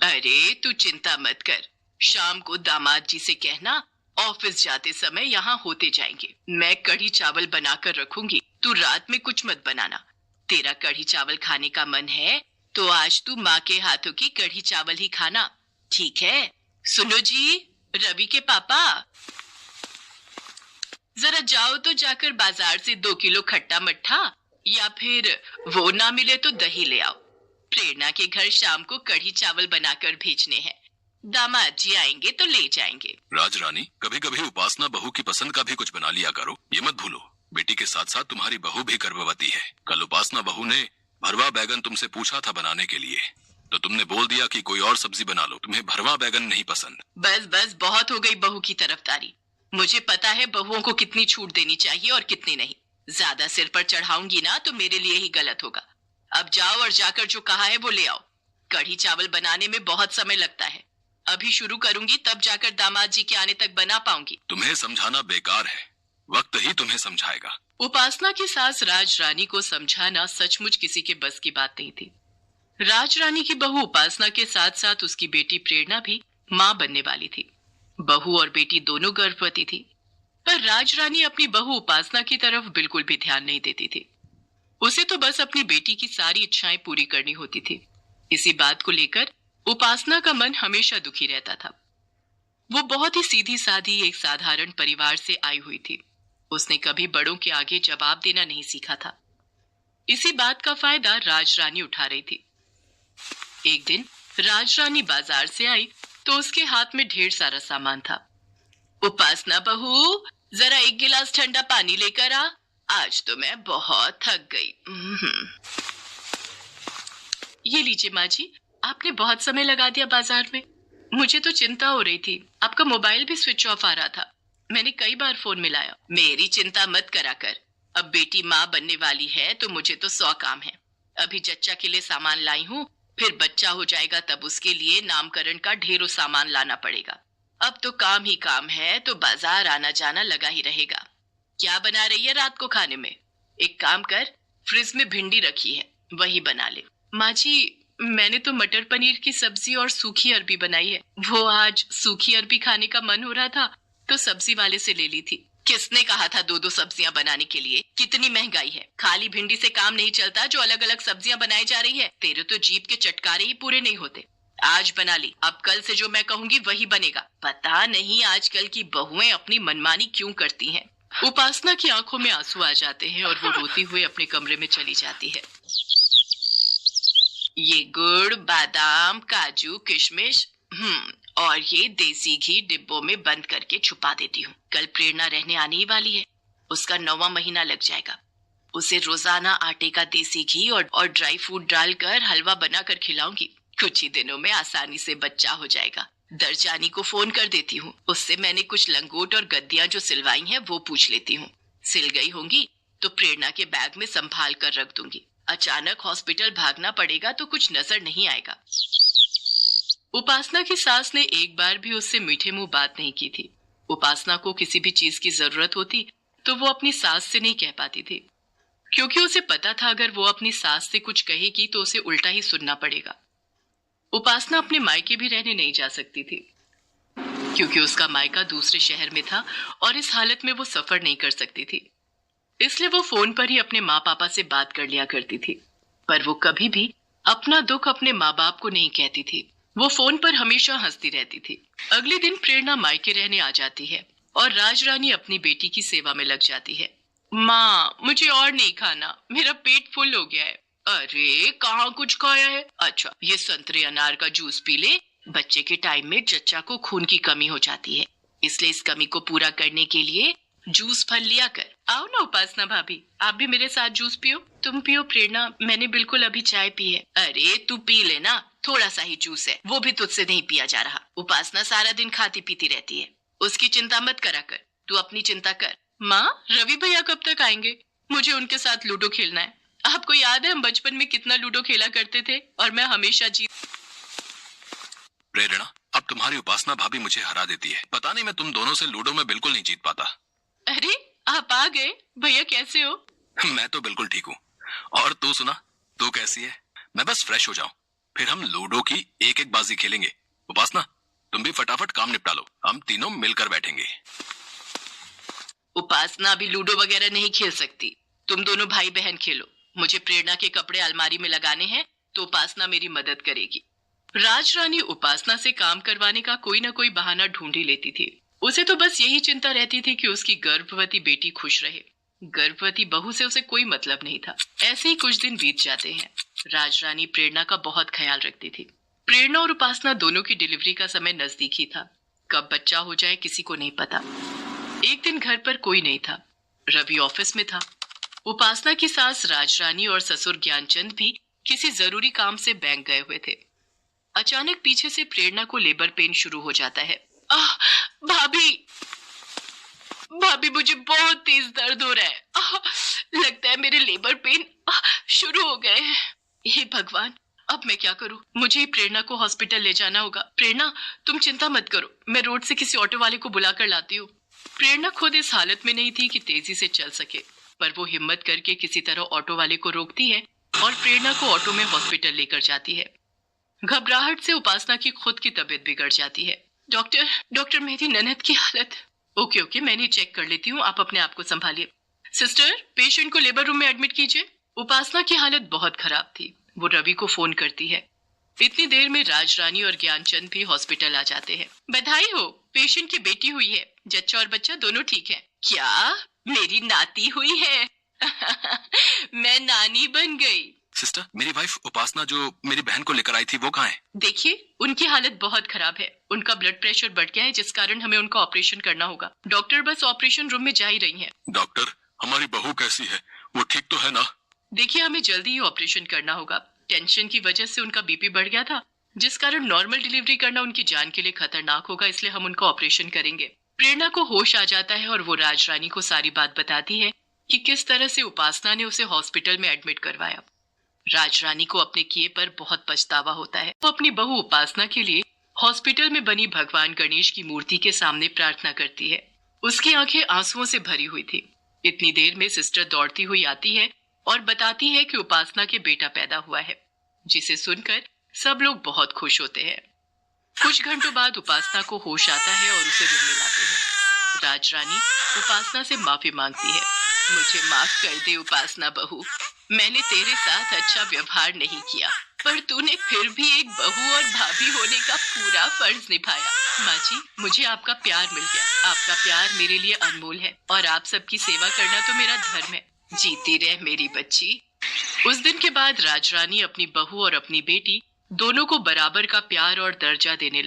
अरे तू चिंता मत कर, शाम को दामाद जी से कहना ऑफिस जाते समय यहाँ होते जाएंगे। मैं कढ़ी चावल बनाकर रखूंगी, तू रात में कुछ मत बनाना। तेरा कढ़ी चावल खाने का मन है तो आज तू माँ के हाथों की कढ़ी चावल ही खाना, ठीक है? सुनो जी, रवि के पापा, जरा जाओ तो जाकर बाजार से 2 किलो खट्टा मट्ठा या फिर वो ना मिले तो दही ले आओ। प्रेरणा के घर शाम को कढ़ी चावल बनाकर भेजने हैं। दामाद जी आएंगे तो ले जाएंगे। राजरानी, कभी कभी उपासना बहू की पसंद का भी कुछ बना लिया करो, ये मत भूलो। बेटी के साथ साथ तुम्हारी बहू भी गर्भवती है। कल उपासना बहू ने भरवा बैगन तुमसे पूछा था बनाने के लिए, तो तुमने बोल दिया कि कोई और सब्जी बना लो, तुम्हें भरवा बैगन नहीं पसंद। बस बस, बहुत हो गई बहू की तरफदारी। मुझे पता है बहुओं को कितनी छूट देनी चाहिए और कितनी नहीं। ज्यादा सिर पर चढ़ाऊंगी ना तो मेरे लिए ही गलत होगा। अब जाओ और जाकर जो कहा है वो ले आओ। कढ़ी चावल बनाने में बहुत समय लगता है, अभी शुरू करूंगी तब जाकर दामाद जी के आने तक बना पाऊंगी। तुम्हें समझाना बेकार है, वक्त ही तुम्हें समझाएगा। उपासना की सास राज रानी को समझाना सचमुच किसी के बस की बात नहीं थी। राज रानी की बहू उपासना के साथ साथ उसकी बेटी प्रेरणा भी मां बनने वाली थी। बहू और बेटी दोनों गर्भवती थी, पर राज रानी अपनी बहू उपासना की तरफ बिल्कुल भी ध्यान नहीं देती थी। उसे तो बस अपनी बेटी की सारी इच्छाएं पूरी करनी होती थी। इसी बात को लेकर उपासना का मन हमेशा दुखी रहता था। वो बहुत ही सीधी सादी एक साधारण परिवार से आई हुई थी। उसने कभी बड़ों के आगे जवाब देना नहीं सीखा था। इसी बात का फायदा राज रानी उठा रही थी। एक दिन राज रानी बाजार से आई तो उसके हाथ में ढेर सारा सामान था। उपासना बहू, जरा 1 गिलास ठंडा पानी लेकर आ, आज तो मैं बहुत थक गई। ये लीजिए माँ जी, आपने बहुत समय लगा दिया बाजार में। मुझे तो चिंता हो रही थी, आपका मोबाइल भी स्विच ऑफ आ रहा था। मैंने कई बार फोन मिलाया। मेरी चिंता मत करा कर, अब बेटी माँ बनने वाली है तो मुझे तो 100 काम है। अभी जच्चा के लिए सामान लाई हूँ, फिर बच्चा हो जाएगा तब उसके लिए नामकरण का ढेरों सामान लाना पड़ेगा। अब तो काम ही काम है तो बाजार आना जाना लगा ही रहेगा। क्या बना रही है रात को खाने में? एक काम कर, फ्रिज में भिंडी रखी है, वही बना ले। माँ जी, मैंने तो मटर पनीर की सब्जी और सूखी अरबी बनाई है। वो आज सूखी अरबी खाने का मन हो रहा था तो सब्जी वाले से ले ली थी। किसने कहा था 2-2 सब्जियां बनाने के लिए? कितनी महंगाई है, खाली भिंडी से काम नहीं चलता जो अलग अलग सब्जियां बनाई जा रही है। तेरे तो जीभ के चटकारे ही पूरे नहीं होते। आज बना ली, अब कल से जो मैं कहूंगी वही बनेगा। पता नहीं आजकल की बहुएं अपनी मनमानी क्यों करती हैं। उपासना की आंखों में आंसू आ जाते हैं और वो रोती हुई अपने कमरे में चली जाती है। ये गुड़, बादाम, काजू, किशमिश और ये देसी घी डिब्बों में बंद करके छुपा देती हूँ। कल प्रेरणा रहने आने ही वाली है, उसका 9वां महीना लग जाएगा। उसे रोजाना आटे का देसी घी और ड्राई फ्रूट डालकर हलवा बनाकर खिलाऊंगी। कुछ ही दिनों में आसानी से बच्चा हो जाएगा। दरजानी को फोन कर देती हूँ, उससे मैंने कुछ लंगोट और गद्दियां जो सिलवाई हैं वो पूछ लेती हूँ। सिल गई होंगी तो प्रेरणा के बैग में संभाल कर रख दूंगी। अचानक हॉस्पिटल भागना पड़ेगा तो कुछ नजर नहीं आएगा। उपासना की सास ने एक बार भी उससे मीठे मुंह बात नहीं की थी। उपासना को किसी भी चीज की जरूरत होती तो वो अपनी सास से नहीं कह पाती थी, क्योंकि उसे पता था अगर वो अपनी सास से कुछ कहेगी तो उसे उल्टा ही सुनना पड़ेगा। उपासना अपने मायके भी रहने नहीं जा सकती थी, क्योंकि उसका मायका दूसरे शहर में था और इस हालत में वो सफर नहीं कर सकती थी। इसलिए वो फोन पर ही अपने माँ पापा से बात कर लिया करती थी, पर वो कभी भी अपना दुख अपने माँ बाप को नहीं कहती थी। वो फोन पर हमेशा हंसती रहती थी। अगले दिन प्रेरणा मायके रहने आ जाती है और राज रानी अपनी बेटी की सेवा में लग जाती है। माँ, मुझे और नहीं खाना, मेरा पेट फुल हो गया है। अरे कहाँ कुछ खाया है? अच्छा, ये संतरे अनार का जूस पी ले। बच्चे के टाइम में जच्चा को खून की कमी हो जाती है, इसलिए इस कमी को पूरा करने के लिए जूस फल लिया कर। आओ ना उपासना भाभी, आप भी मेरे साथ जूस पियो। तुम पियो प्रेरणा, मैंने बिल्कुल अभी चाय पी है। अरे तू पी लेना, थोड़ा सा ही जूस है, वो भी तुझसे नहीं पिया जा रहा। उपासना सारा दिन खाती पीती रहती है, उसकी चिंता मत करा कर, तू अपनी चिंता कर। माँ, रवि भैया कब तक आएंगे? मुझे उनके साथ लूडो खेलना है। आपको याद है हम बचपन में कितना लूडो खेला करते थे और मैं हमेशा जीत। प्रेरणा, अब तुम्हारी उपासना भाभी मुझे हरा देती है। पता नहीं मैं तुम दोनों से लूडो में बिल्कुल नहीं जीत पाता। अरे आप आ गए भैया, कैसे हो? मैं तो बिल्कुल ठीक हूँ। और तू सुना, तू कैसी है? मैं बस फ्रेश हो जाऊं। फिर हम लूडो की एक एक बाजी खेलेंगे। उपासना, तुम भी फटाफट काम निपटा लो, हम तीनों मिलकर बैठेंगे। उपासना अभी लूडो वगैरह नहीं खेल सकती, तुम दोनों भाई बहन खेलो। मुझे प्रेरणा के कपड़े अलमारी में लगाने हैं, तो उपासना मेरी मदद करेगी। राज रानी उपासना से काम करवाने का कोई ना कोई बहाना ढूंढ ही लेती थी। उसे तो बस यही चिंता रहती थी कि उसकी गर्भवती बेटी खुश रहे। गर्भवती बहू से उसे कोई मतलब नहीं था। ऐसे ही कुछ दिन बीत जाते हैं। राज रानी प्रेरणा का बहुत ख्याल रखती थी। प्रेरणा और उपासना दोनों की डिलीवरी का समय नजदीक ही था। कब बच्चा हो जाए किसी को नहीं पता। एक दिन घर पर कोई नहीं था। रवि ऑफिस में था। उपासना की सास राज रानी और ससुर ज्ञानचंद भी किसी जरूरी काम से बैंक गए हुए थे। अचानक पीछे से प्रेरणा को लेबर पेन शुरू हो जाता है। आह, भाभी भाभी, मुझे बहुत तेज दर्द हो रहा है। लगता है मेरे लेबर पेन शुरू हो गए हैं। हे भगवान, अब मैं क्या करूं? मुझे ही प्रेरणा को हॉस्पिटल ले जाना होगा। प्रेरणा, तुम चिंता मत करो, मैं रोड से किसी ऑटो वाले को बुलाकर लाती हूँ। प्रेरणा खुद इस हालत में नहीं थी कि तेजी से चल सके, पर वो हिम्मत करके किसी तरह ऑटो वाले को रोकती है और प्रेरणा को ऑटो में हॉस्पिटल लेकर जाती है। घबराहट से उपासना की खुद की तबीयत बिगड़ जाती है। डॉक्टर डॉक्टर, मेरी ननद की हालत। ओके, मैंने चेक कर लेती हूँ, आप अपने आप को संभालिए। सिस्टर, पेशेंट को लेबर रूम में एडमिट कीजिए। उपासना की हालत बहुत खराब थी। वो रवि को फोन करती है। इतनी देर में राज रानी और ज्ञानचंद भी हॉस्पिटल आ जाते हैं। बधाई हो, पेशेंट की बेटी हुई है। जच्चा और बच्चा दोनों ठीक है। क्या मेरी नाती हुई है? मैं नानी बन गई। सिस्टर, मेरी वाइफ उपासना जो मेरी बहन को लेकर आई थी, वो कहाँ है? देखिए, उनकी हालत बहुत खराब है। उनका ब्लड प्रेशर बढ़ गया है, जिस कारण हमें उनका ऑपरेशन करना होगा। डॉक्टर बस ऑपरेशन रूम में जा ही रही हैं। डॉक्टर, हमारी बहू कैसी है? वो ठीक तो है ना? देखिए, हमें जल्दी ही ऑपरेशन करना होगा। टेंशन की वजह से उनका बीपी बढ़ गया था, जिस कारण नॉर्मल डिलीवरी करना उनकी जान के लिए खतरनाक होगा, इसलिए हम उनका ऑपरेशन करेंगे। प्रेरणा को होश आ जाता है और वो राज रानी को सारी बात बताती है कि किस तरह से उपासना ने उसे हॉस्पिटल में एडमिट करवाया। राज रानी को अपने किए पर बहुत पछतावा होता है। वो अपनी बहू उपासना के लिए हॉस्पिटल में बनी भगवान गणेश की मूर्ति के सामने प्रार्थना करती है। उसकी आंखें आंसुओं से भरी हुई थी। इतनी देर में सिस्टर दौड़ती हुई आती है और बताती है कि उपासना के बेटा पैदा हुआ है, जिसे सुनकर सब लोग बहुत खुश होते हैं। कुछ घंटों बाद उपासना को होश आता है और उसे रूम में लाते हैं। राज रानी उपासना से माफी मांगती है। मुझे माफ कर दे उपासना बहू, मैंने तेरे साथ अच्छा व्यवहार नहीं किया, पर तूने फिर भी एक बहू और भाभी होने का पूरा फर्ज निभाया। माँ जी, मुझे आपका प्यार मिल गया। आपका प्यार मेरे लिए अनमोल है और आप सबकी सेवा करना तो मेरा धर्म है। जीती रह मेरी बच्ची। उस दिन के बाद राज रानी अपनी बहू और अपनी बेटी दोनों को बराबर का प्यार और दर्जा देने लगी।